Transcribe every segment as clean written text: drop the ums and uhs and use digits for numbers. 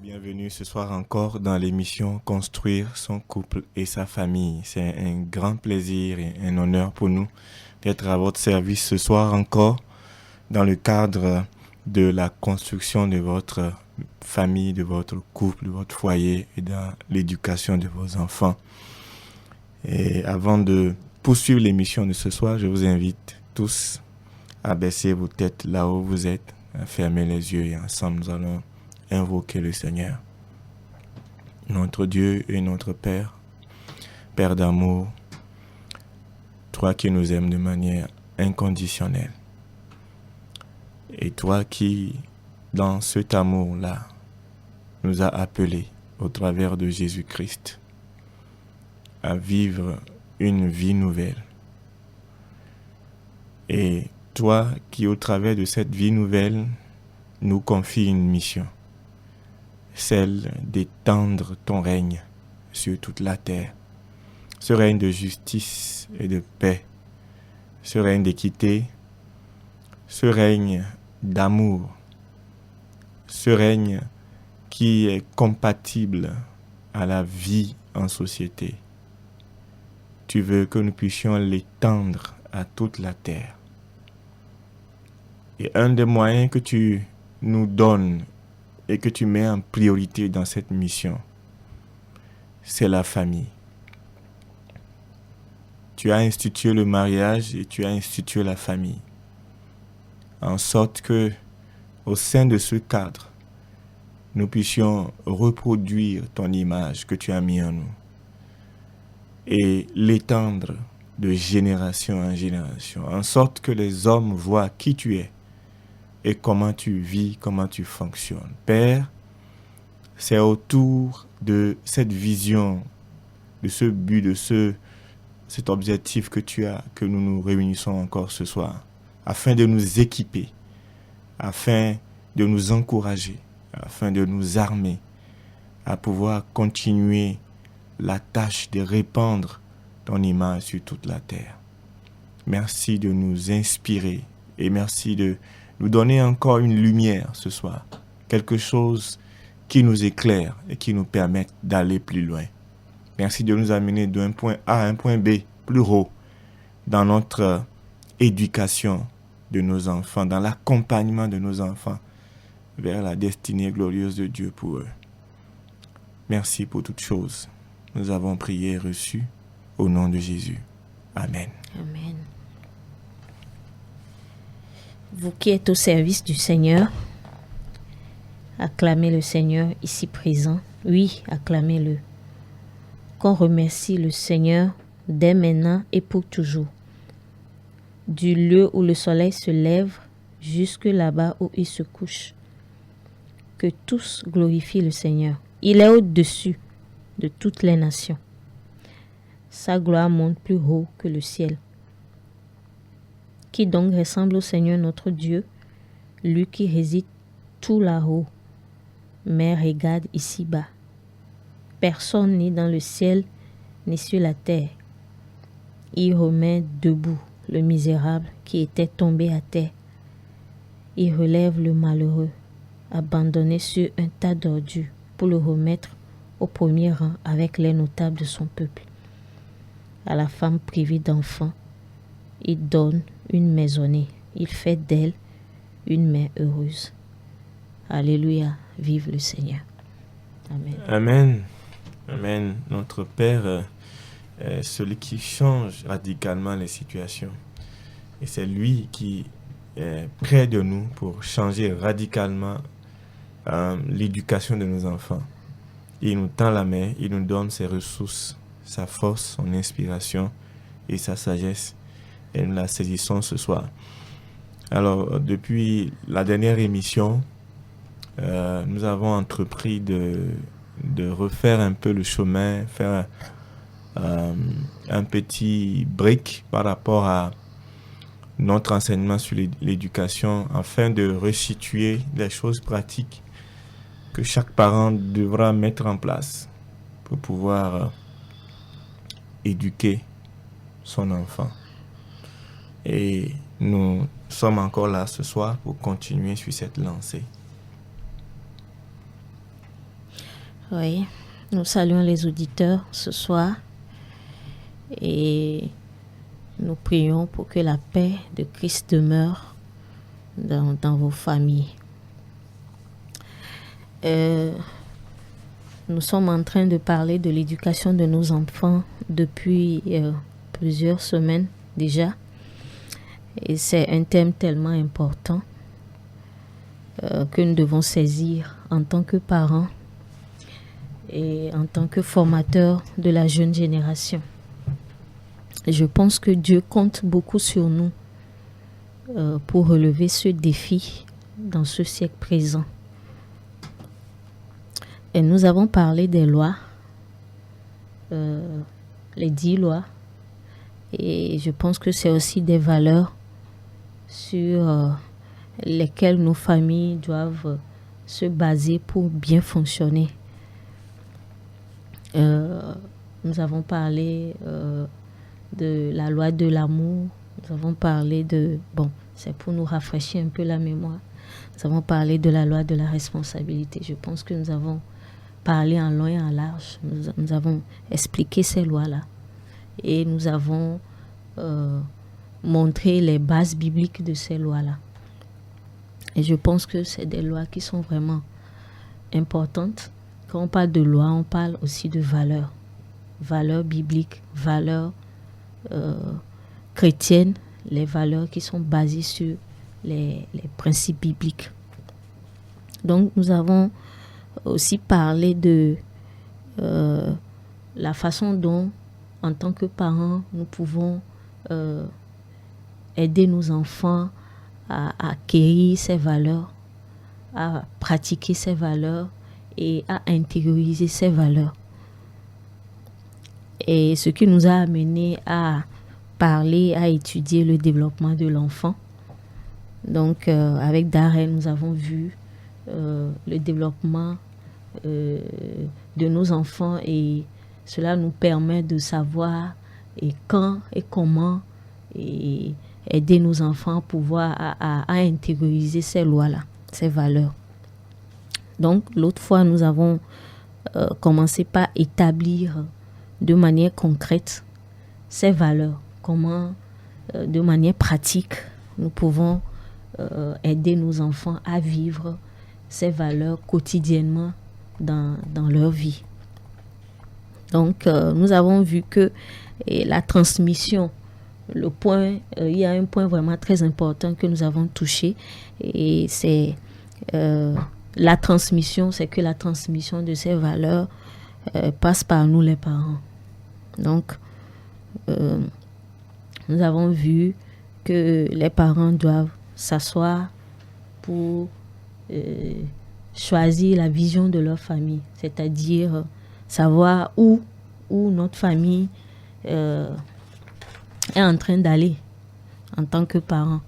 bienvenue ce soir encore dans l'émission Construire son couple et sa famille. C'est un grand plaisir et un honneur pour nous d'être à votre service ce soir encore dans le cadre de la construction de votre famille, de votre couple, de votre foyer et dans l'éducation de vos enfants. Et avant de poursuivre l'émission de ce soir, je vous invite tous à baisser vos têtes là où vous êtes, à fermer les yeux et ensemble nous allons invoquer le Seigneur. Notre Dieu et notre Père, Père d'amour, toi qui nous aimes de manière inconditionnelle. Et toi qui, dans cet amour-là, nous as appelés au travers de Jésus-Christ à vivre une vie nouvelle. Et toi qui, au travers de cette vie nouvelle, nous confie une mission, celle d'étendre ton règne sur toute la terre. Ce règne de justice et de paix, ce règne d'équité, ce règne d'amour, ce règne qui est compatible à la vie en société. Tu veux que nous puissions l'étendre à toute la terre. Et un des moyens que tu nous donnes et que tu mets en priorité dans cette mission, c'est la famille. Tu as institué le mariage et tu as institué la famille, en sorte que, au sein de ce cadre, nous puissions reproduire ton image que tu as mis en nous et l'étendre de génération en génération, en sorte que les hommes voient qui tu es et comment tu vis, comment tu fonctionnes. Père, c'est autour de cette vision, de ce but, de cet objectif que tu as, que nous nous réunissons encore ce soir, afin de nous équiper, afin de nous encourager, afin de nous armer à pouvoir continuer la tâche de répandre ton image sur toute la terre. Merci de nous inspirer et merci de nous donner encore une lumière ce soir, quelque chose qui nous éclaire et qui nous permette d'aller plus loin. Merci de nous amener d'un point A à un point B plus haut dans notre éducation de nos enfants, dans l'accompagnement de nos enfants vers la destinée glorieuse de Dieu pour eux. Merci pour toutes choses. Nous avons prié et reçu au nom de Jésus. Amen. Amen. Vous qui êtes au service du Seigneur, acclamez le Seigneur ici présent. Oui, acclamez-le. Qu'on remercie le Seigneur dès maintenant et pour toujours. Du lieu où le soleil se lève jusque là-bas où il se couche. Que tous glorifient le Seigneur. Il est au-dessus de toutes les nations. Sa gloire monte plus haut que le ciel. Qui donc ressemble au Seigneur notre Dieu, lui qui réside tout là-haut, mais regarde ici-bas. Personne ni dans le ciel, ni sur la terre. Il remet debout le misérable qui était tombé à terre. Il relève le malheureux, abandonné sur un tas d'ordures, pour le remettre au premier rang avec les notables de son peuple. À la femme privée d'enfants, il donne une maisonnée. Il fait d'elle une mère heureuse. Alléluia, vive le Seigneur. Amen. Amen. Amen. Notre Père est celui qui change radicalement les situations. Et c'est lui qui est près de nous pour changer radicalement l'éducation de nos enfants. Il nous tend la main, il nous donne ses ressources, sa force, son inspiration et sa sagesse. Et nous la saisissons ce soir. Alors, depuis la dernière émission, nous avons entrepris de refaire un peu le chemin, faire un petit break par rapport à notre enseignement sur l'éducation, afin de resituer les choses pratiques que chaque parent devra mettre en place pour pouvoir éduquer son enfant. Et nous sommes encore là ce soir pour continuer sur cette lancée. Oui, nous saluons les auditeurs ce soir et nous prions pour que la paix de Christ demeure dans vos familles. Nous sommes en train de parler de l'éducation de nos enfants depuis plusieurs semaines déjà. Et c'est un thème tellement important que nous devons saisir en tant que parents et en tant que formateurs de la jeune génération. Et je pense que Dieu compte beaucoup sur nous pour relever ce défi dans ce siècle présent. Et nous avons parlé des lois, les 10 lois, et je pense que c'est aussi des valeurs sur lesquelles nos familles doivent se baser pour bien fonctionner. Nous avons parlé de la loi de l'amour, nous avons parlé de... Bon, c'est pour nous rafraîchir un peu la mémoire. Nous avons parlé de la loi de la responsabilité. Je pense que nous avons parlé en long et en large. Nous avons expliqué ces lois-là. Et nous avons montré les bases bibliques de ces lois-là. Et je pense que c'est des lois qui sont vraiment importantes. Quand on parle de lois, on parle aussi de valeurs. Valeurs bibliques, valeurs chrétiennes, les valeurs qui sont basées sur les principes bibliques. Donc nous avons aussi parlé de la façon dont, en tant que parents, nous pouvons aider nos enfants à acquérir ces valeurs, à pratiquer ces valeurs et à intérioriser ces valeurs. Et ce qui nous a amené à parler, à étudier le développement de l'enfant. Donc, avec Darren, nous avons vu le développement de nos enfants et cela nous permet de savoir et quand et comment et aider nos enfants à pouvoir à intérioriser ces lois-là, ces valeurs. Donc, l'autre fois, nous avons commencé par établir de manière concrète ces valeurs. Comment, de manière pratique, nous pouvons aider nos enfants à vivre ces valeurs quotidiennement dans leur vie. Donc, nous avons vu que la transmission, il y a un point vraiment très important que nous avons touché et c'est la transmission, c'est que la transmission de ces valeurs passe par nous les parents. Donc, nous avons vu que les parents doivent s'asseoir pour choisir la vision de leur famille, c'est-à-dire savoir où notre famille est en train d'aller en tant que parents.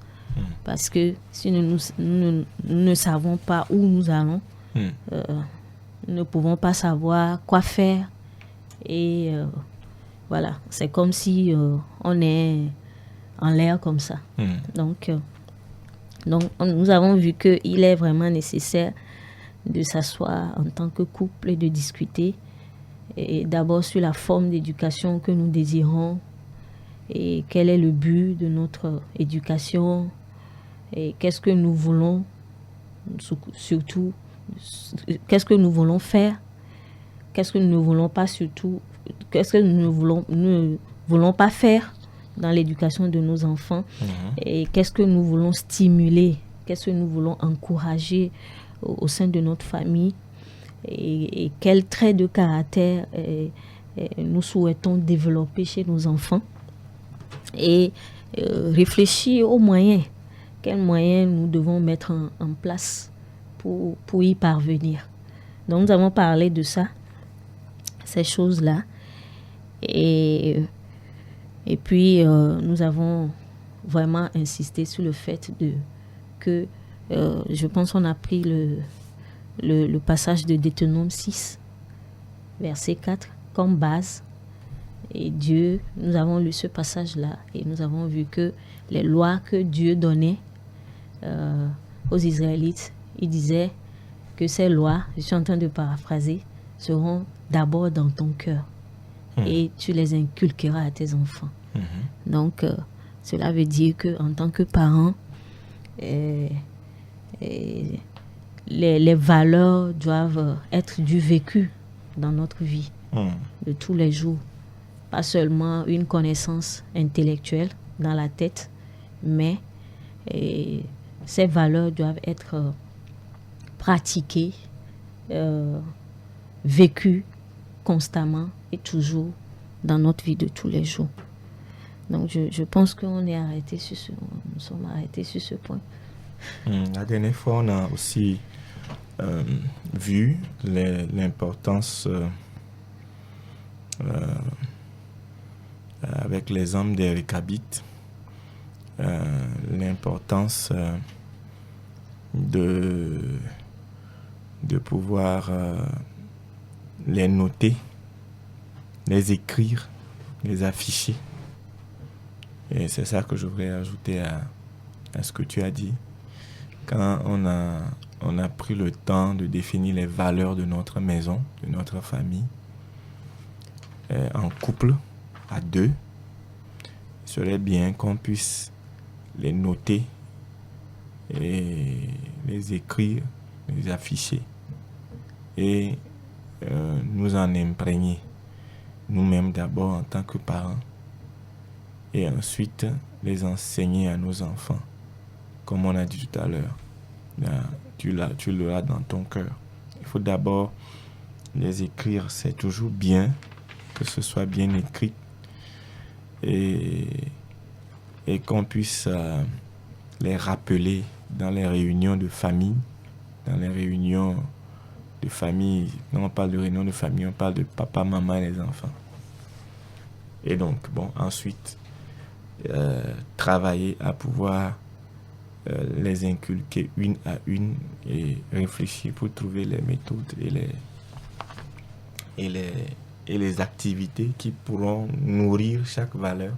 Parce que si nous ne savons pas où nous allons, nous ne pouvons pas savoir quoi faire. Et voilà, c'est comme si on est en l'air comme ça. Donc, nous avons vu qu'il est vraiment nécessaire de s'asseoir en tant que couple et de discuter. Et d'abord sur la forme d'éducation que nous désirons et quel est le but de notre éducation et qu'est-ce que nous voulons, surtout, qu'est-ce que nous voulons faire, qu'est-ce que nous ne voulons pas surtout, qu'est-ce que nous ne voulons pas faire dans l'éducation de nos enfants et qu'est-ce que nous voulons stimuler, qu'est-ce que nous voulons encourager au sein de notre famille et quels traits de caractère nous souhaitons développer chez nos enfants et réfléchir aux moyens, quels moyens nous devons mettre en place pour y parvenir. Donc nous avons parlé de ça, ces choses-là et puis nous avons vraiment insisté sur le fait que je pense qu'on a pris le passage de Deutéronome 6, verset 4, comme base. Et Dieu, nous avons lu ce passage-là et nous avons vu que les lois que Dieu donnait aux Israélites, il disait que ces lois, je suis en train de paraphraser, seront d'abord dans ton cœur et tu les inculqueras à tes enfants. Donc, cela veut dire qu'en tant que parent, les valeurs doivent être du vécu dans notre vie de tous les jours. Pas seulement une connaissance intellectuelle dans la tête, mais ces valeurs doivent être pratiquées, vécues constamment et toujours dans notre vie de tous les jours. Donc je pense qu'on nous sommes arrêtés sur ce point. La dernière fois, on a aussi vu l'importance avec les hommes des Récabites, l'importance de pouvoir les noter, les écrire, les afficher. Et c'est ça que je voudrais ajouter à ce que tu as dit. Quand on a pris le temps de définir les valeurs de notre maison, de notre famille, en couple, à deux, il serait bien qu'on puisse les noter et les écrire, les afficher et nous en imprégner nous-mêmes d'abord en tant que parents et ensuite les enseigner à nos enfants. Comme on a dit tout à l'heure, tu l'auras dans ton cœur. Il faut d'abord les écrire, c'est toujours bien que ce soit bien écrit et qu'on puisse les rappeler dans les réunions de famille, dans les réunions de famille. Quand on parle de réunion de famille, on parle de papa, maman et les enfants. Et donc, ensuite, travailler à pouvoir les inculquer une à une et réfléchir pour trouver les méthodes et les activités qui pourront nourrir chaque valeur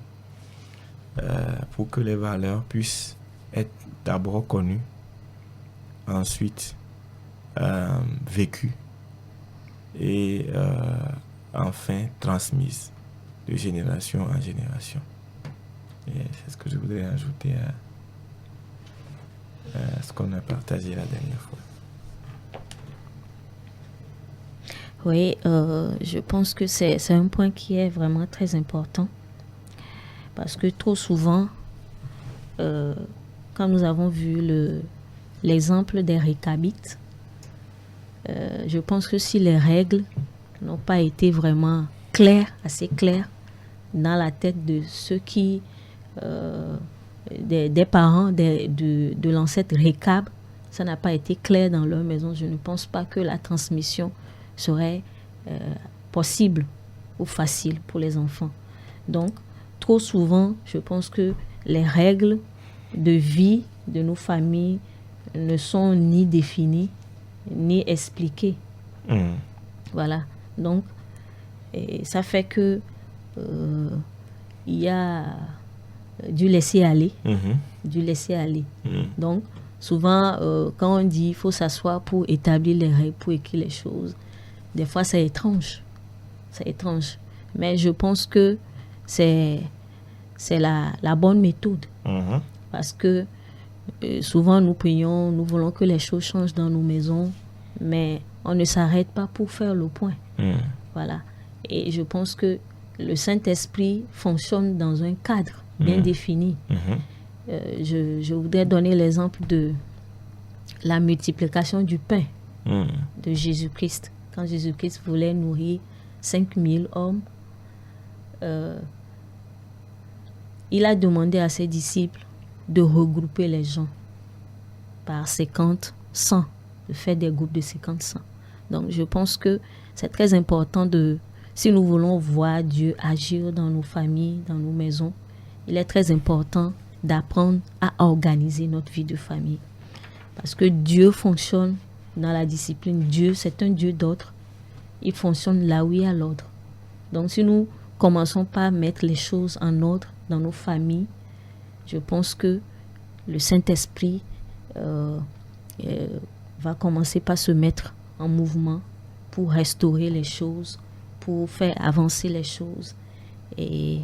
pour que les valeurs puissent être d'abord connues, ensuite vécues et enfin transmises de génération en génération. Et c'est ce que je voudrais ajouter à ce qu'on a partagé la dernière fois. Oui, je pense que c'est un point qui est vraiment très important parce que trop souvent, quand nous avons vu l'exemple des Récabites, je pense que si les règles n'ont pas été vraiment assez claires dans la tête de ceux qui des parents de l'ancêtre Récab, ça n'a pas été clair dans leur maison, je ne pense pas que la transmission serait possible ou facile pour les enfants. Donc, trop souvent, je pense que les règles de vie de nos familles ne sont ni définies, ni expliquées. Voilà. Donc, ça fait que il y a du laisser aller. Du laisser aller. Donc, souvent, quand on dit il faut s'asseoir pour établir les règles, pour écrire les choses, des fois, c'est étrange. C'est étrange. Mais je pense que c'est la bonne méthode. Parce que souvent, nous prions, nous voulons que les choses changent dans nos maisons, mais on ne s'arrête pas pour faire le point. Voilà. Et je pense que le Saint-Esprit fonctionne dans un cadre bien défini. Je voudrais donner l'exemple de la multiplication du pain de Jésus-Christ. Quand Jésus-Christ voulait nourrir 5000 hommes, il a demandé à ses disciples de regrouper les gens par 50, 100, de faire des groupes de 50, 100. Donc, je pense que c'est très important si nous voulons voir Dieu agir dans nos familles, dans nos maisons, il est très important d'apprendre à organiser notre vie de famille. Parce que Dieu fonctionne dans la discipline. Dieu, c'est un Dieu d'ordre. Il fonctionne là où il y a l'ordre. Donc, si nous commençons par mettre les choses en ordre dans nos familles, je pense que le Saint-Esprit va commencer par se mettre en mouvement pour restaurer les choses, pour faire avancer les choses. Et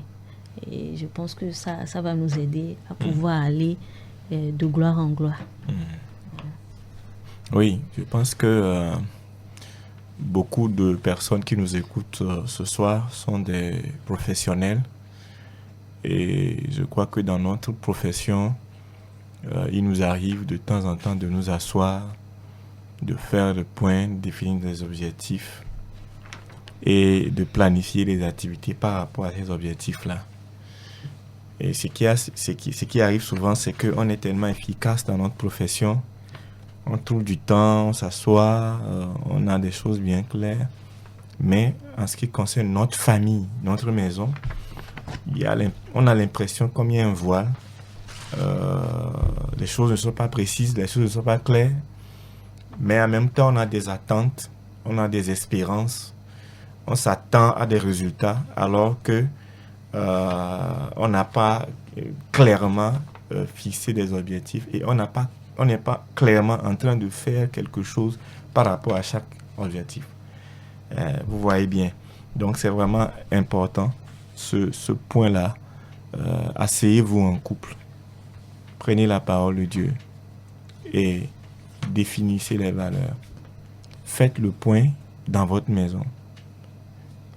je pense que ça va nous aider à pouvoir aller de gloire en gloire. Oui, je pense que beaucoup de personnes qui nous écoutent ce soir sont des professionnels. Et je crois que dans notre profession, il nous arrive de temps en temps de nous asseoir, de faire le point, de définir des objectifs et de planifier les activités par rapport à ces objectifs-là. Et ce qui arrive souvent, c'est qu'on est tellement efficace dans notre profession, on trouve du temps, on s'assoit, on a des choses bien claires. Mais en ce qui concerne notre famille, notre maison, on a l'impression comme il y a un voile. Les choses ne sont pas précises, les choses ne sont pas claires. Mais en même temps, on a des attentes, on a des espérances, on s'attend à des résultats, alors que on n'a pas clairement fixé des objectifs et on n'est pas clairement en train de faire quelque chose par rapport à chaque objectif. Vous voyez bien. Donc, c'est vraiment important, ce point-là. Asseyez-vous en couple. Prenez la parole de Dieu et définissez les valeurs. Faites le point dans votre maison.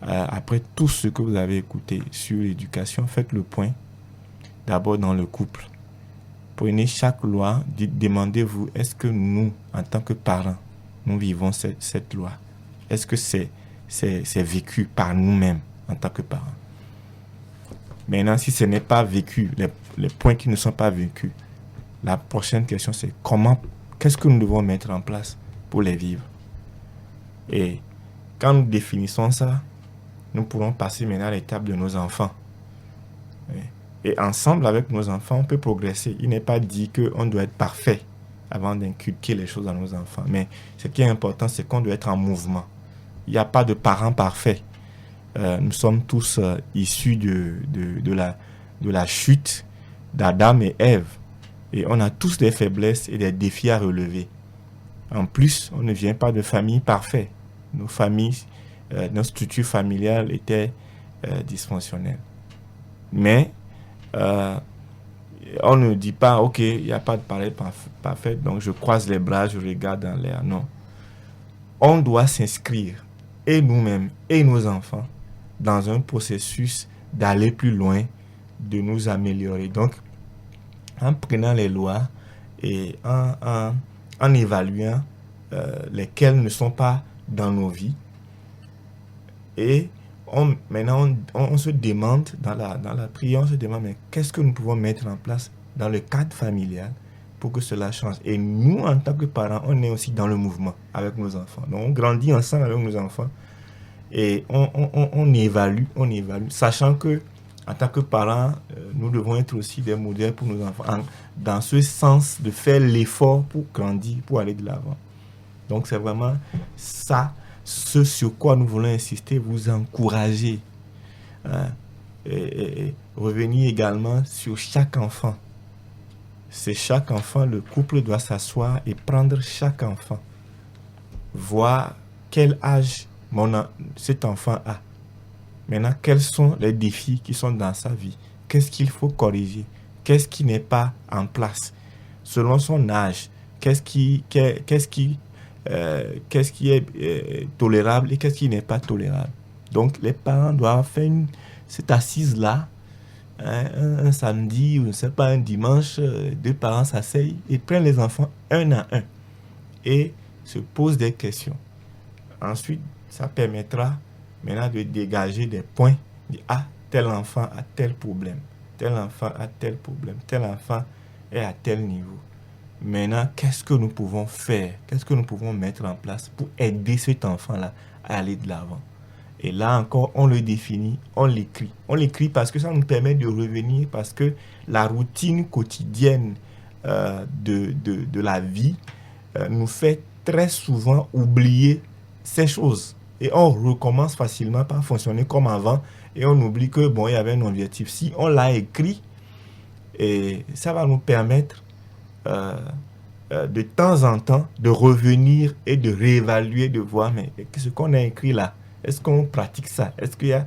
Après tout ce que vous avez écouté sur l'éducation, faites le point d'abord dans le couple. Prenez chaque loi, demandez-vous, est-ce que nous, en tant que parents, nous vivons cette loi? Est-ce que c'est vécu par nous-mêmes en tant que parents? Maintenant, si ce n'est pas vécu, les points qui ne sont pas vécus, la prochaine question, c'est qu'est-ce que nous devons mettre en place pour les vivre? Et quand nous définissons ça, nous pourrons passer maintenant à l'étape de nos enfants. Et ensemble avec nos enfants, on peut progresser. Il n'est pas dit qu'on doit être parfait avant d'inculquer les choses à nos enfants. Mais ce qui est important, c'est qu'on doit être en mouvement. Il n'y a pas de parents parfaits. Nous sommes tous issus de la chute d'Adam et Ève. Et on a tous des faiblesses et des défis à relever. En plus, on ne vient pas de familles parfaites. Nos familles, notre structure familiale était dysfonctionnelle. Mais on ne dit pas, ok, il n'y a pas de pareil parfait, donc je croise les bras, je regarde dans l'air. Non. On doit s'inscrire, et nous-mêmes, et nos enfants, dans un processus d'aller plus loin, de nous améliorer. Donc, en prenant les lois et en évaluant lesquelles ne sont pas dans nos vies, et maintenant on se demande, dans la prière, on se demande, mais qu'est-ce que nous pouvons mettre en place dans le cadre familial pour que cela change? Et nous, en tant que parents, on est aussi dans le mouvement avec nos enfants. Donc, on grandit ensemble avec nos enfants et on évalue, sachant que en tant que parents, nous devons être aussi des modèles pour nos enfants, dans ce sens de faire l'effort pour grandir, pour aller de l'avant. Donc, c'est vraiment ça, ce sur quoi nous voulons insister, vous encourager. Et revenir également sur chaque enfant. C'est chaque enfant, le couple doit s'asseoir et prendre chaque enfant. Voir quel âge cet enfant a. Maintenant, quels sont les défis qui sont dans sa vie? Qu'est-ce qu'il faut corriger? Qu'est-ce qui n'est pas en place? Selon son âge, qu'est-ce qui est tolérable et qu'est-ce qui n'est pas tolérable? Donc, les parents doivent faire cette assise-là, un samedi ou un dimanche, deux parents s'asseyent et prennent les enfants un à un et se posent des questions. Ensuite, ça permettra maintenant de dégager des points. Tel enfant a tel problème, tel enfant a tel problème, tel enfant est à tel niveau. Maintenant, qu'est-ce que nous pouvons faire? Qu'est-ce que nous pouvons mettre en place pour aider cet enfant-là à aller de l'avant? Et là encore, on le définit, on l'écrit. On l'écrit parce que ça nous permet de revenir, parce que la routine quotidienne de la vie nous fait très souvent oublier ces choses. Et on recommence facilement par fonctionner comme avant et on oublie que, il y avait un objectif. Si on l'a écrit, et ça va nous permettre de temps en temps, de revenir et de réévaluer, de voir, mais ce qu'on a écrit là, est-ce qu'on pratique ça? Est-ce qu'il y a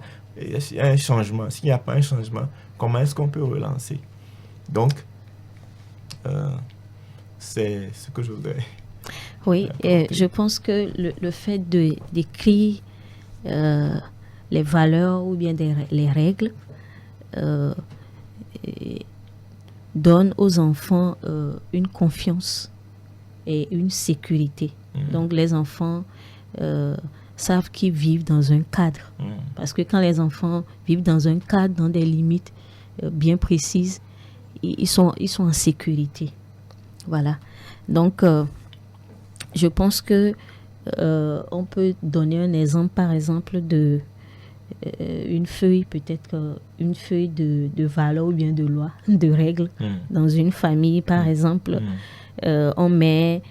un changement? S'il n'y a pas un changement, comment est-ce qu'on peut relancer? Donc, c'est ce que je voudrais. Oui, je pense que le fait d'écrire les valeurs ou bien les règles donne aux enfants une confiance et une sécurité. Donc les enfants savent qu'ils vivent dans un cadre. Parce que quand les enfants vivent dans un cadre, dans des limites bien précises, ils sont en sécurité. Voilà. Donc, je pense que on peut donner un exemple, par exemple, de une feuille, peut-être une feuille de valeurs ou bien de lois, de règles. Dans une famille, par exemple, on met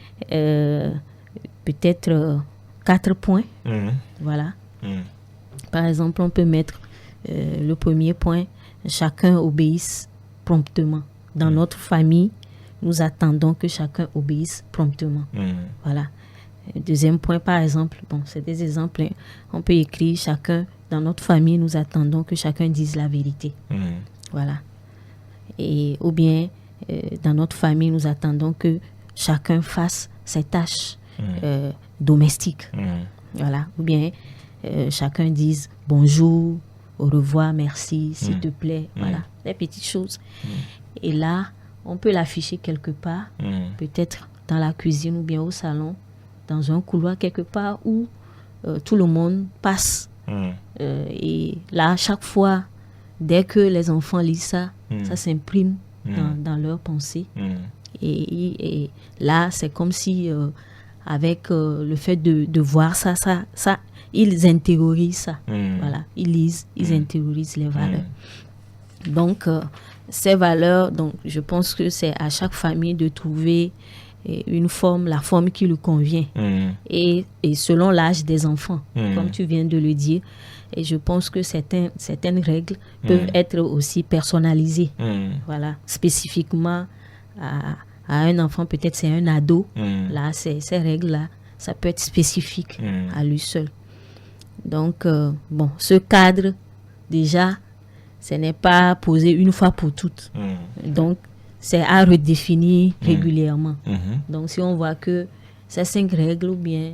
peut-être 4 points. Voilà. Par exemple, on peut mettre le premier point, chacun obéisse promptement. Dans notre famille, nous attendons que chacun obéisse promptement. Voilà. Deuxième point, par exemple, bon, c'est des exemples, hein. On peut écrire chacun, dans notre famille, nous attendons que chacun dise la vérité. Voilà. Et, ou bien, dans notre famille, nous attendons que chacun fasse ses tâches domestiques. Voilà. Ou bien, chacun dise bonjour, au revoir, merci, s'il te plaît. Voilà. Des petites choses. Et là, on peut l'afficher quelque part, peut-être dans la cuisine ou bien au salon, dans un couloir quelque part où tout le monde passe. Et là, chaque fois, dès que les enfants lisent ça, ça s'imprime dans leur pensée. Et là, c'est comme si, avec le fait de voir ça, ils intériorisent ça. Voilà, ils lisent, ils intériorisent les valeurs. Donc, ces valeurs, donc, je pense que c'est à chaque famille de trouver une forme, la forme qui lui convient. Et selon l'âge des enfants, comme tu viens de le dire. Et je pense que certaines règles peuvent être aussi personnalisées. Voilà, spécifiquement à un enfant, peut-être c'est un ado. Là, ces règles-là, ça peut être spécifique à lui seul. Donc, bon, ce cadre, déjà, ce n'est pas posé une fois pour toutes. Donc, c'est à redéfinir régulièrement. Donc, si on voit que ces 5 règles, ou bien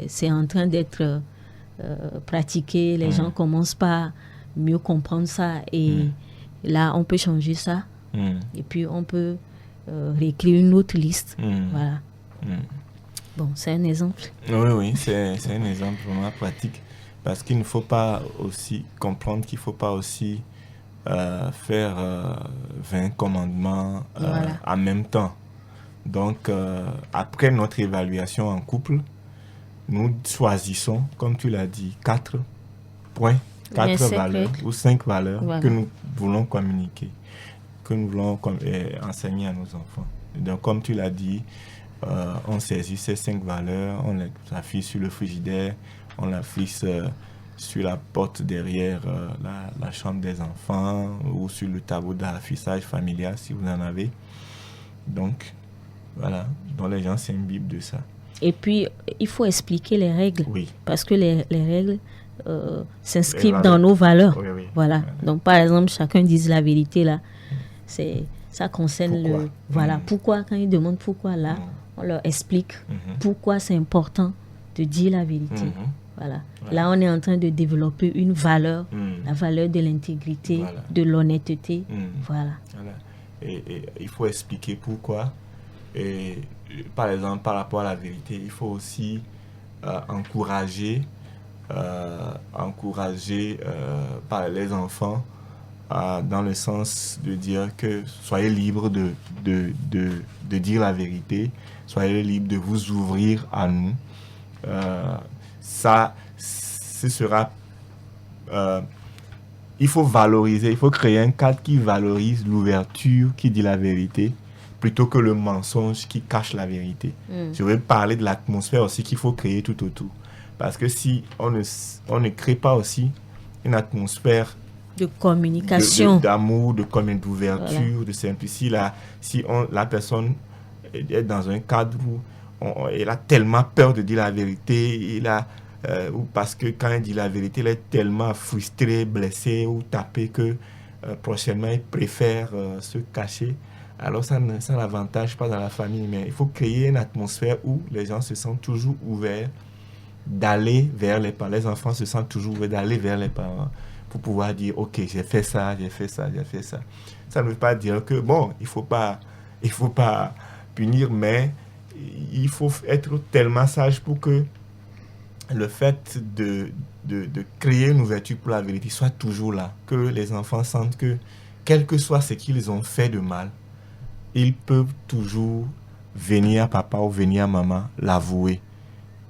c'est en train d'être pratiqué, les gens commencent par mieux comprendre ça, et là, on peut changer ça. Et puis, on peut réécrire une autre liste. Voilà. Bon, c'est un exemple. Oui, c'est un exemple vraiment pratique. Parce qu'il ne faut pas aussi comprendre qu'il ne faut pas aussi faire 20 commandements en même temps. Donc, après notre évaluation en couple, nous choisissons, comme tu l'as dit, 4 points, 4 valeurs ou 5 valeurs que nous voulons communiquer, que nous voulons enseigner à nos enfants. Donc, comme tu l'as dit, on saisit ces 5 valeurs, on les affiche sur le frigidaire, on l'affiche sur la porte derrière la chambre des enfants, ou sur le tableau d'affichage familial si vous en avez. Donc, voilà, donc les gens s'imbibent de ça. Et puis, il faut expliquer les règles, parce que les règles s'inscrivent dans nos valeurs. Voilà. Donc, par exemple, chacun dise la vérité, là, ça concerne pourquoi? Pourquoi, quand ils demandent pourquoi, là, on leur explique pourquoi c'est important de dire la vérité. Voilà. Là, on est en train de développer une valeur, la valeur de l'intégrité, de l'honnêteté. Voilà. Et il faut expliquer pourquoi. Et, par exemple, par rapport à la vérité, il faut aussi encourager par les enfants dans le sens de dire que soyez libres de dire la vérité, soyez libres de vous ouvrir à nous. Ce sera... il faut valoriser, il faut créer un cadre qui valorise l'ouverture, qui dit la vérité, plutôt que le mensonge qui cache la vérité. Je vais parler de l'atmosphère aussi qu'il faut créer tout autour. Parce que si on ne crée pas aussi une atmosphère de communication, d'amour, d'ouverture, de simplicité, si la personne est dans un cadre où il a tellement peur de dire la vérité, ou parce que quand il dit la vérité, il est tellement frustré, blessé ou tapé que prochainement il préfère se cacher. Alors ça n'avantage pas dans la famille, mais il faut créer une atmosphère où les gens se sentent toujours ouverts d'aller vers les parents. Les enfants se sentent toujours ouverts d'aller vers les parents pour pouvoir dire, ok, j'ai fait ça, j'ai fait ça, j'ai fait ça. Ça ne veut pas dire que, bon, il faut pas punir, mais il faut être tellement sage pour que le fait de créer une ouverture pour la vérité soit toujours là. Que les enfants sentent que, quel que soit ce qu'ils ont fait de mal, ils peuvent toujours venir à papa ou venir à maman l'avouer.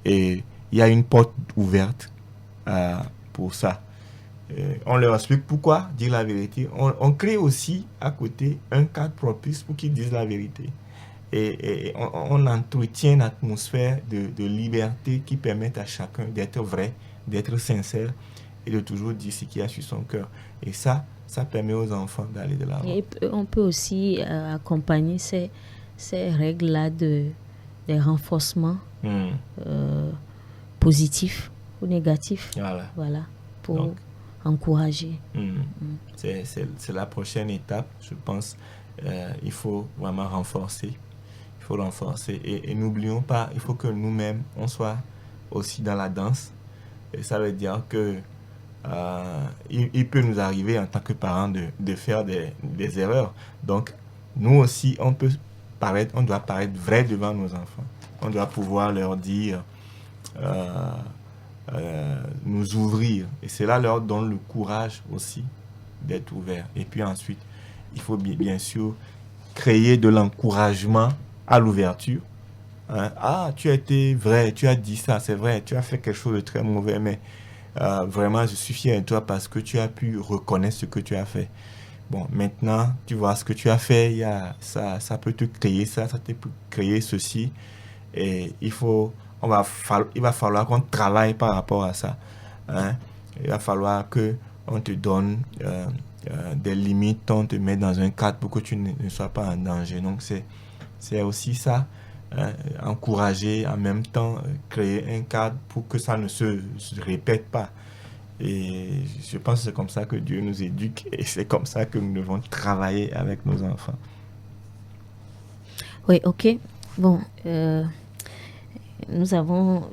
Et il y a une porte ouverte pour ça. On leur explique pourquoi dire la vérité. On crée aussi à côté un cadre propice pour qu'ils disent la vérité. Et on entretient une atmosphère de liberté qui permet à chacun d'être vrai, d'être sincère et de toujours dire ce qu'il y a sur son cœur. Et ça permet aux enfants d'aller de l'avant. Et on peut aussi accompagner ces règles-là des renforcements positifs ou négatifs. Voilà, pour donc, encourager. C'est la prochaine étape, je pense. Il faut vraiment renforcer. Il faut renforcer. Et n'oublions pas, il faut que nous-mêmes, on soit aussi dans la danse. Et ça veut dire que il peut nous arriver en tant que parents de faire des erreurs. Donc, nous aussi, on doit paraître vrai devant nos enfants. On doit pouvoir leur dire, nous ouvrir. Et cela leur donne le courage aussi d'être ouverts. Et puis ensuite, il faut bien sûr créer de l'encouragement à l'ouverture. Ah, tu as été vrai, tu as dit ça, c'est vrai, tu as fait quelque chose de très mauvais, mais vraiment, je suis fier de toi parce que tu as pu reconnaître ce que tu as fait. Bon, maintenant, tu vois ce que tu as fait, ça peut te créer ça peut créer ceci. Et il va falloir qu'on travaille par rapport à ça. Il va falloir qu'on te donne des limites, on te met dans un cadre pour que tu ne sois pas en danger. Donc, c'est aussi ça. Encourager, en même temps créer un cadre pour que ça ne se répète pas. Et je pense que c'est comme ça que Dieu nous éduque et c'est comme ça que nous devons travailler avec nos enfants. Oui, ok. Bon, nous avons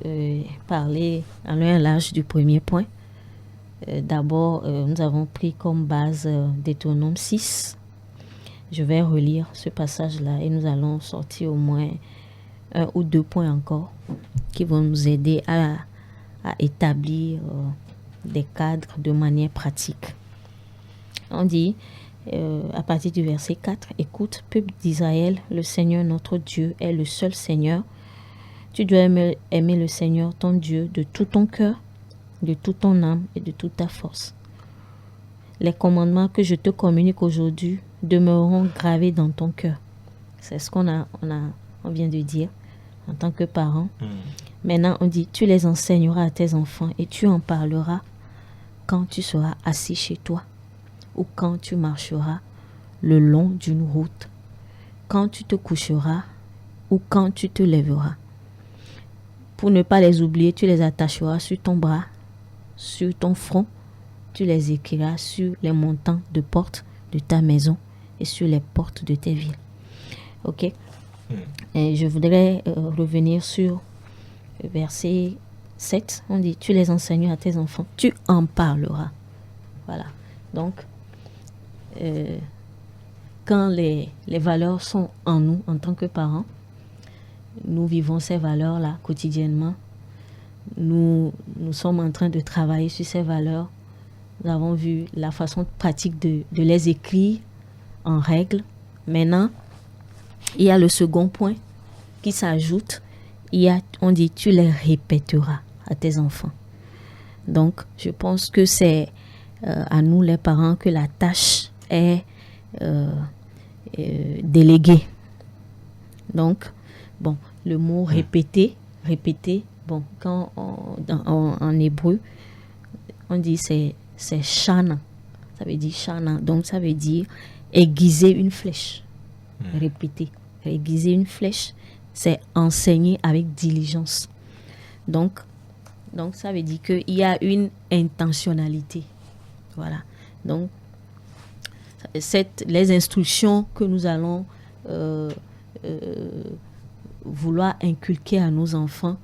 parlé à long et large du premier point. D'abord, nous avons pris comme base Deutéronome 6. Je vais relire ce passage-là et nous allons sortir au moins 1 ou 2 points encore qui vont nous aider à établir des cadres de manière pratique. On dit à partir du verset 4, « Écoute, peuple d'Israël, le Seigneur notre Dieu est le seul Seigneur. Tu dois aimer le Seigneur ton Dieu de tout ton cœur, de toute ton âme et de toute ta force. Les commandements que je te communique aujourd'hui demeureront gravés dans ton cœur. » C'est ce qu'on vient de dire en tant que parent. Maintenant, on dit, tu les enseigneras à tes enfants et tu en parleras quand tu seras assis chez toi ou quand tu marcheras le long d'une route, quand tu te coucheras ou quand tu te lèveras. Pour ne pas les oublier, tu les attacheras sur ton bras, sur ton front, tu les écriras sur les montants de portes de ta maison et sur les portes de tes villes. Ok? Et je voudrais revenir sur le verset 7. On dit, tu les enseigneras à tes enfants, tu en parleras. Voilà. Donc, quand les valeurs sont en nous, en tant que parents, nous vivons ces valeurs-là quotidiennement. Nous sommes en train de travailler sur ces valeurs. Nous avons vu la façon pratique de les écrire en règle. Maintenant, il y a le second point qui s'ajoute. On dit, tu les répéteras à tes enfants. Donc, je pense que c'est à nous les parents que la tâche est déléguée. Donc, bon, le mot répéter, bon, quand en hébreu, on dit c'est shana. Ça veut dire shana. Donc, ça veut dire aiguiser une flèche. Répéter. aiguiser une flèche, c'est enseigner avec diligence. Donc ça veut dire qu'il y a une intentionnalité. Voilà. Donc, les instructions que nous allons vouloir inculquer à nos enfants,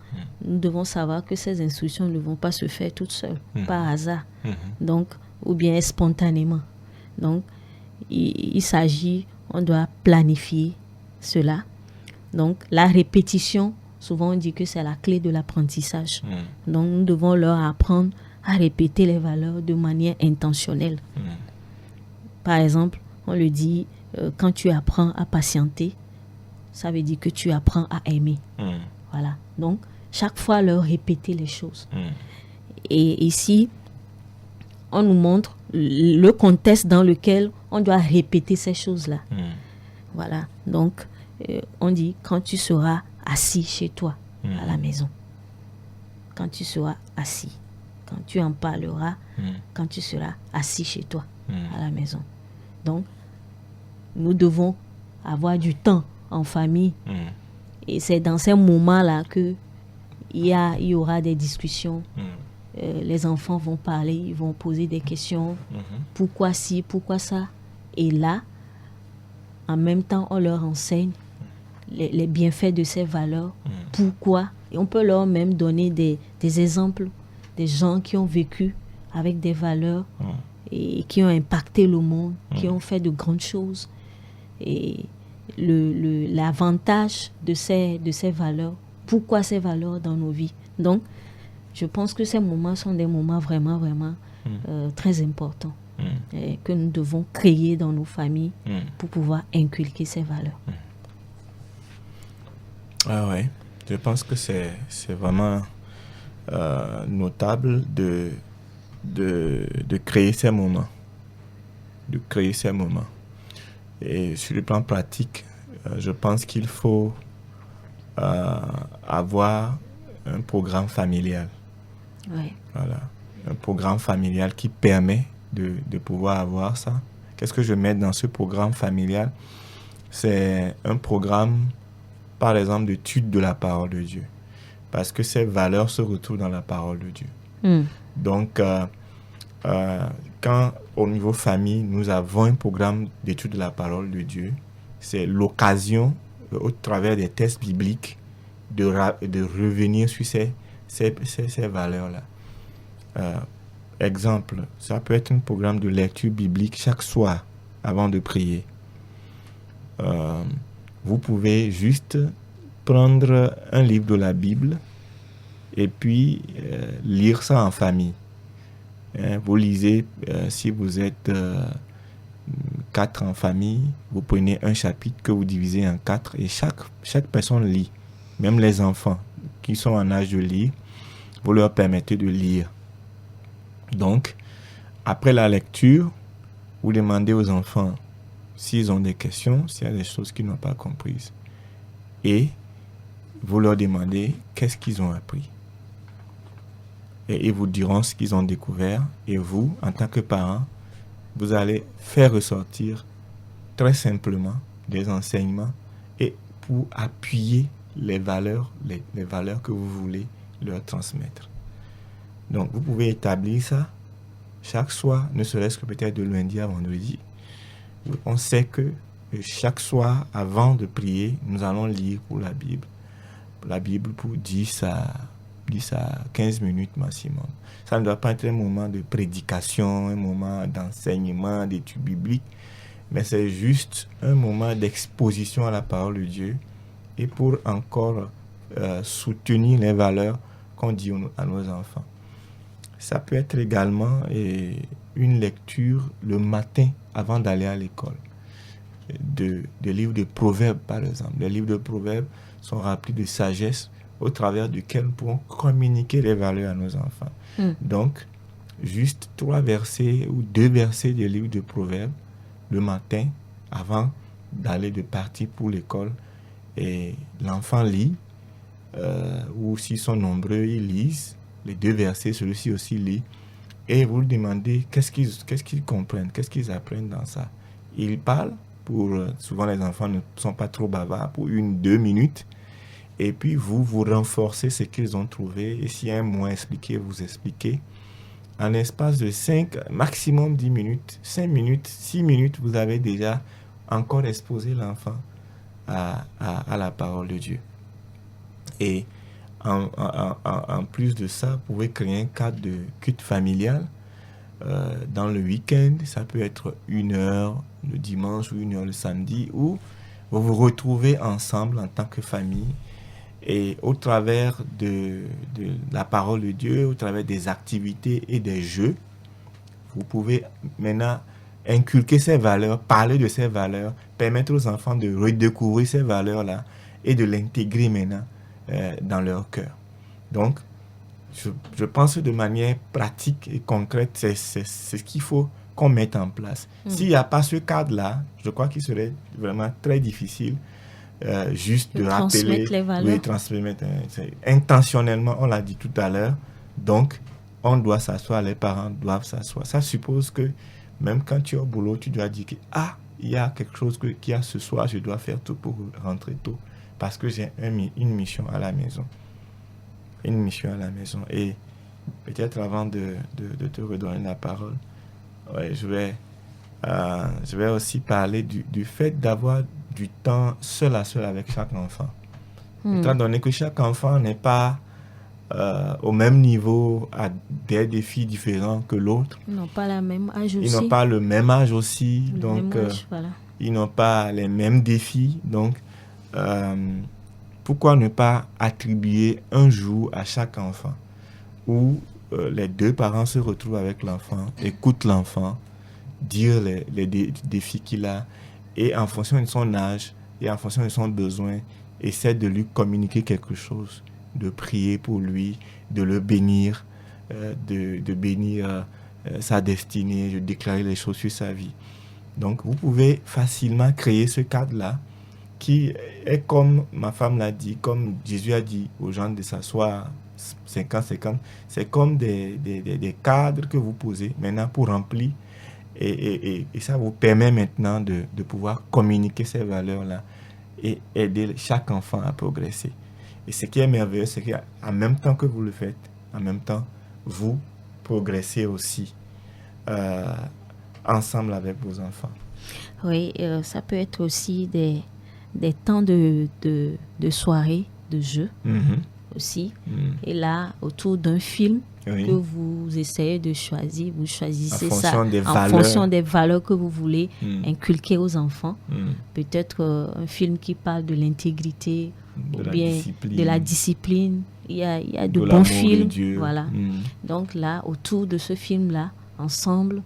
nous devons savoir que ces instructions ne vont pas se faire toutes seules, par hasard, donc, ou bien spontanément. Donc, il s'agit, on doit planifier cela. Donc, la répétition, souvent on dit que c'est la clé de l'apprentissage. Donc, nous devons leur apprendre à répéter les valeurs de manière intentionnelle. Par exemple, on le dit, quand tu apprends à patienter, ça veut dire que tu apprends à aimer. Voilà. Donc, chaque fois, leur répéter les choses. Et ici, on nous montre le contexte dans lequel on doit répéter ces choses-là. Voilà. Donc, on dit, quand tu seras assis chez toi, à la maison. Quand tu seras assis. Quand tu en parleras, quand tu seras assis chez toi, à la maison. Donc, nous devons avoir du temps en famille. Et c'est dans ces moments-là qu'il y aura des discussions. Les enfants vont parler, ils vont poser des questions. Pourquoi ci, pourquoi ça? Et là, en même temps, on leur enseigne les bienfaits de ces valeurs. Pourquoi? Et on peut leur même donner des exemples, des gens qui ont vécu avec des valeurs et qui ont impacté le monde, qui ont fait de grandes choses. Et l'avantage de ces valeurs, pourquoi ces valeurs dans nos vies. Donc, je pense que ces moments sont des moments vraiment, vraiment très importants et que nous devons créer dans nos familles pour pouvoir inculquer ces valeurs. Ah ouais, je pense que c'est vraiment notable de créer ces moments. De créer ces moments. Et sur le plan pratique, je pense qu'il faut avoir un programme familial. Ouais. Voilà. Un programme familial qui permet de pouvoir avoir ça. Qu'est-ce que je mets dans ce programme familial? C'est un programme, par exemple, d'étude de la parole de Dieu. Parce que ces valeurs se retrouvent dans la parole de Dieu. Donc, quand au niveau famille, nous avons un programme d'étude de la parole de Dieu, c'est l'occasion, au travers des textes bibliques, de revenir sur ces valeurs-là. Exemple, ça peut être un programme de lecture biblique chaque soir avant de prier. Vous pouvez juste prendre un livre de la Bible et puis lire ça en famille. Vous lisez, si vous êtes 4 en famille, vous prenez un chapitre que vous divisez en 4 et chaque personne lit. Même les enfants qui sont en âge de lire, vous leur permettez de lire. Donc, après la lecture, vous demandez aux enfants s'ils ont des questions, s'il y a des choses qu'ils n'ont pas comprises. Et vous leur demandez qu'est-ce qu'ils ont appris. Et ils vous diront ce qu'ils ont découvert. Et vous, en tant que parents, vous allez faire ressortir très simplement des enseignements et pour appuyer les valeurs que vous voulez leur transmettre. Donc, vous pouvez établir ça chaque soir, ne serait-ce que peut-être de lundi à vendredi. On sait que chaque soir, avant de prier, nous allons lire pour la Bible. La Bible pour 10 à 15 minutes maximum. Ça ne doit pas être un moment de prédication, un moment d'enseignement, d'études bibliques, mais c'est juste un moment d'exposition à la parole de Dieu et pour encore soutenir les valeurs qu'on dit à nos enfants. Ça peut être également une lecture le matin avant d'aller à l'école. De livres de proverbes, par exemple. Les livres de proverbes sont remplis de sagesse au travers duquel nous pouvons communiquer les valeurs à nos enfants. Donc, juste 3 versets ou 2 versets des livres de proverbes le matin avant d'aller de partir pour l'école. Et l'enfant lit, ou s'ils sont nombreux, ils lisent les 2 versets, celui-ci aussi lit. Et vous lui demandez qu'est-ce qu'ils comprennent, qu'est-ce qu'ils apprennent dans ça. Ils parlent souvent les enfants ne sont pas trop bavards, pour 1-2 minutes. Et puis vous renforcez ce qu'ils ont trouvé. Et s'il y a un mot à expliquer, vous expliquez. En l'espace de 5, maximum 10 minutes, 5 minutes, 6 minutes, vous avez déjà encore exposé l'enfant à la parole de Dieu. Et en plus de ça, vous pouvez créer un cadre de culte familial. Dans le week-end, ça peut être 1 heure le dimanche ou 1 heure le samedi, où vous vous retrouvez ensemble en tant que famille. Et au travers de la parole de Dieu, au travers des activités et des jeux, vous pouvez maintenant inculquer ces valeurs, parler de ces valeurs, permettre aux enfants de redécouvrir ces valeurs-là et de l'intégrer maintenant dans leur cœur. Donc, je pense que de manière pratique et concrète, c'est ce qu'il faut qu'on mette en place. S'il n'y a pas ce cadre-là, je crois qu'il serait vraiment très difficile juste de rappeler, les valeurs. Transmettre intentionnellement, on l'a dit tout à l'heure. Donc, on doit s'asseoir, les parents doivent s'asseoir. Ça suppose que même quand tu es au boulot, tu dois dire que il y a quelque chose qu'il y a ce soir, je dois faire tout pour rentrer tôt parce que j'ai une mission à la maison. Une mission à la maison. Et peut-être avant de te redonner la parole, je vais aussi parler du fait d'avoir du temps seul à seul avec chaque enfant. Étant donné que chaque enfant n'est pas au même niveau, à des défis différents que l'autre. Ils n'ont pas le même âge aussi. Ils n'ont pas le même âge aussi. Donc, voilà. Ils n'ont pas les mêmes défis. Donc, pourquoi ne pas attribuer un jour à chaque enfant où les deux parents se retrouvent avec l'enfant, écoutent l'enfant, dire les défis qu'il a, et en fonction de son âge et en fonction de son besoin, essaie de lui communiquer quelque chose, de prier pour lui, de le bénir, de bénir sa destinée, de déclarer les choses sur sa vie. Donc, vous pouvez facilement créer ce cadre-là qui est comme ma femme l'a dit, comme Jésus a dit aux gens de s'asseoir 50-50. C'est comme des cadres que vous posez maintenant pour remplir. Et ça vous permet maintenant de pouvoir communiquer ces valeurs-là et aider chaque enfant à progresser. Et ce qui est merveilleux, c'est qu'en même temps que vous le faites, en même temps, vous progressez aussi ensemble avec vos enfants. Oui, ça peut être aussi des temps de soirée, de jeu aussi. Et là, autour d'un film que vous essayez de choisir, vous choisissez ça en fonction des valeurs que vous voulez inculquer aux enfants. Peut-être un film qui parle de l'intégrité ou bien de la discipline. Il y a de bons films. Voilà. Donc là, autour de ce film-là, ensemble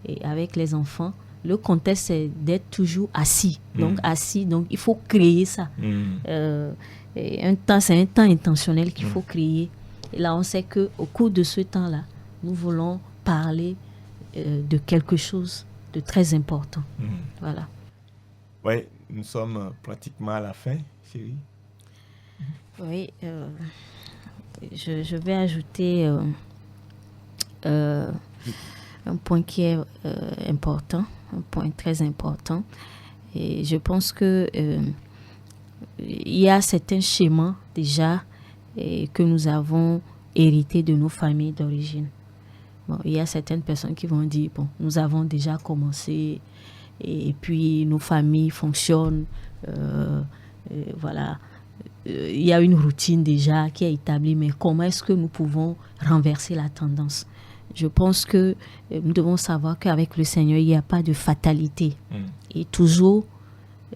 et avec les enfants, le contexte, c'est d'être toujours assis. Donc, il faut créer ça. C'est un temps intentionnel qu'il faut créer. Et là, on sait qu'au cours de ce temps-là, nous voulons parler de quelque chose de très important. Voilà. Oui, nous sommes pratiquement à la fin, chérie. Oui, je vais ajouter un point qui est important, un point très important. Et je pense que il y a certains schémas déjà que nous avons hérités de nos familles d'origine. Bon, il y a certaines personnes qui vont dire, bon, nous avons déjà commencé et puis nos familles fonctionnent, voilà. Il y a une routine déjà qui est établie, mais comment est-ce que nous pouvons renverser la tendance? Je pense que nous devons savoir qu'avec le Seigneur, il n'y a pas de fatalité. Et toujours,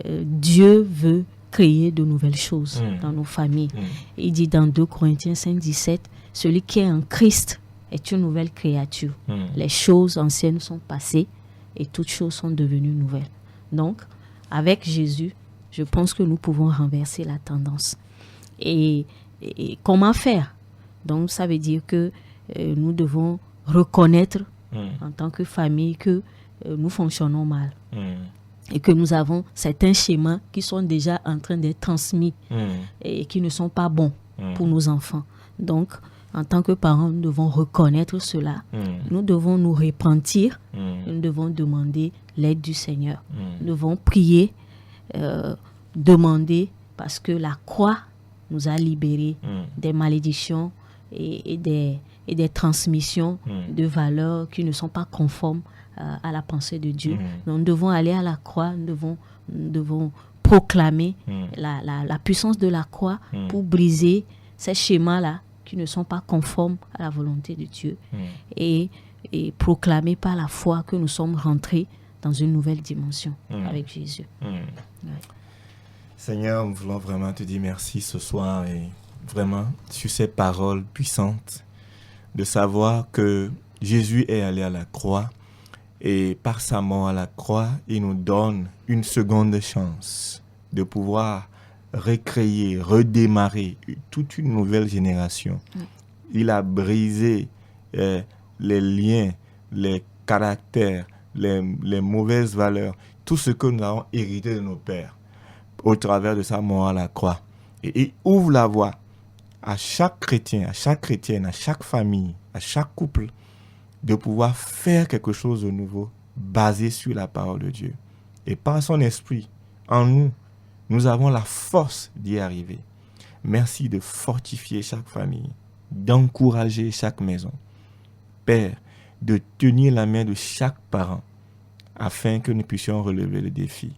Dieu veut créer de nouvelles choses dans nos familles. Il dit dans 2 Corinthiens 5:17, celui qui est en Christ est une nouvelle créature. Les choses anciennes sont passées et toutes choses sont devenues nouvelles. Donc, avec Jésus, je pense que nous pouvons renverser la tendance. Et comment faire? Donc, ça veut dire que nous devons reconnaître en tant que famille que nous fonctionnons mal. Et que nous avons certains schémas qui sont déjà en train d'être transmis et qui ne sont pas bons pour nos enfants. Donc, En tant que parents, nous devons reconnaître cela. Nous devons nous repentir. Nous devons demander l'aide du Seigneur. Nous devons prier, demander, parce que la croix nous a libérés des malédictions et des transmissions de valeurs qui ne sont pas conformes à la pensée de Dieu. Donc, nous devons aller à la croix, nous devons proclamer la puissance de la croix pour briser ces schémas-là qui ne sont pas conformes à la volonté de Dieu et proclamer par la foi que nous sommes rentrés dans une nouvelle dimension avec Jésus. Ouais. Seigneur, nous voulons vraiment te dire merci ce soir et vraiment sur ces paroles puissantes de savoir que Jésus est allé à la croix et par sa mort à la croix, il nous donne une seconde chance de pouvoir recréer, redémarrer toute une nouvelle génération. Il a brisé les liens, les caractères, les mauvaises valeurs, tout ce que nous avons hérité de nos pères au travers de sa mort à la croix. Et il ouvre la voie à chaque chrétien, à chaque chrétienne, à chaque famille, à chaque couple, de pouvoir faire quelque chose de nouveau basé sur la parole de Dieu. Et par son esprit, en nous, nous avons la force d'y arriver. Merci de fortifier chaque famille, d'encourager chaque maison. Père, de tenir la main de chaque parent afin que nous puissions relever le défi.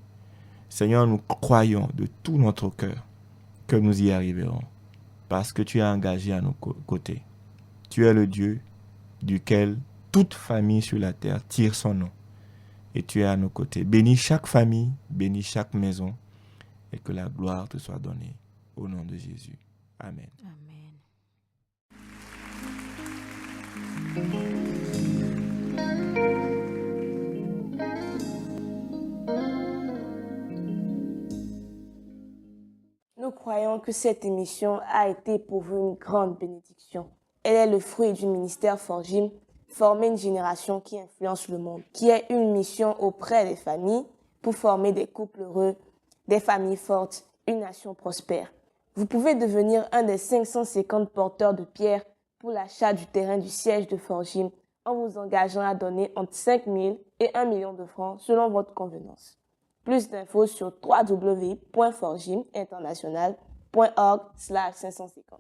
Seigneur, nous croyons de tout notre cœur que nous y arriverons parce que tu es engagé à nos côtés. Tu es le Dieu duquel toute famille sur la terre tire son nom et tu es à nos côtés. Bénis chaque famille, bénis chaque maison et que la gloire te soit donnée au nom de Jésus. Amen. Amen. Nous croyons que cette émission a été pour vous une grande bénédiction. Elle est le fruit du ministère Forgim, former une génération qui influence le monde, qui est une mission auprès des familles pour former des couples heureux, des familles fortes, une nation prospère. Vous pouvez devenir un des 550 porteurs de pierres pour l'achat du terrain du siège de Forgim en vous engageant à donner entre 5 000 et 1 million de francs selon votre convenance. Plus d'infos sur www.forgiminternational.org/550.